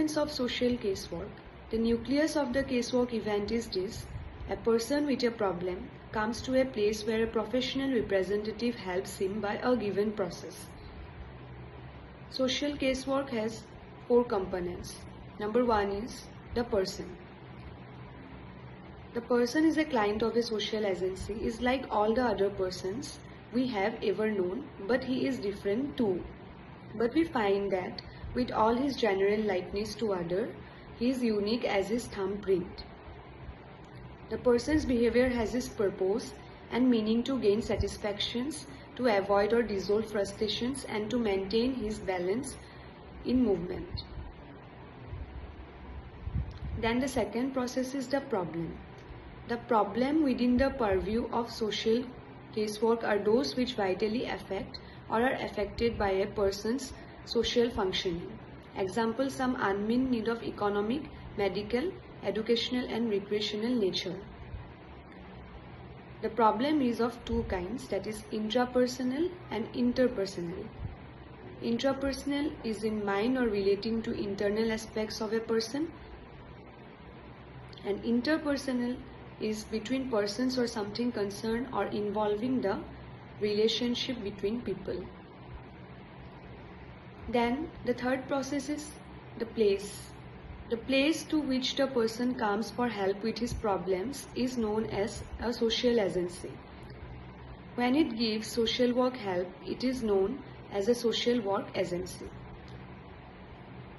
Components of social casework. The nucleus of the casework event is this: a person with a problem comes to a place where a professional representative helps him by a given process. Social casework has 4 components. Number 1 is the person. The person is a client of a social agency, is like all the other persons we have ever known, but he is different too. But we find that with all his general likeness to other, he is unique as his thumbprint. The person's behavior has his purpose and meaning to gain satisfactions, to avoid or dissolve frustrations, and to maintain his balance in movement. Then the second process is the problem. The problem within the purview of social casework are those which vitally affect or are affected by a person's social functioning. Example, some unmet need of economic, medical, educational and recreational nature. The problem is of 2 kinds, that is intrapersonal and interpersonal. Intrapersonal is in mind or relating to internal aspects of a person, and interpersonal is between persons or something concerned or involving the relationship between people. Then the third process is the place. The place to which the person comes for help with his problems is known as a social agency. When it gives social work help, it is known as a social work agency.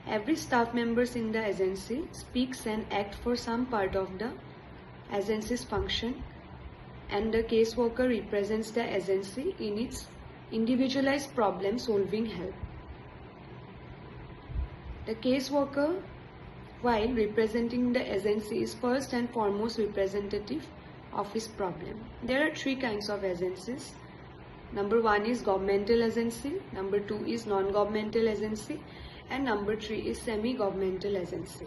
Every staff members in the agency speaks and acts for some part of the agency's function, and the caseworker represents the agency in its individualized problem solving help. The caseworker, while representing the agency, is first and foremost representative of his problem. There are 3 kinds of agencies. Number 1 is governmental agency, number 2 is non-governmental agency, and number 3 is semi-governmental agency.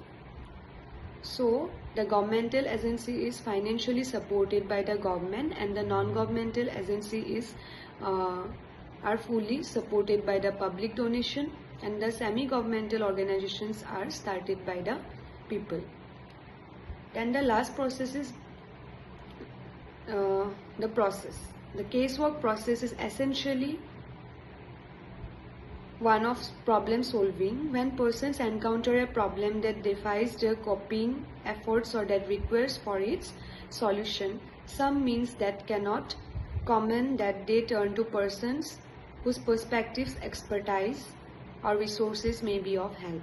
So, the governmental agency is financially supported by the government, and the non-governmental agency are fully supported by the public donation, and the semi-governmental organizations are started by the people. Then the last process is the process. The casework process is essentially one of problem solving. When persons encounter a problem that defies their coping efforts or that requires for its solution some means that cannot common, that they turn to persons whose perspectives, expertise or resources may be of help.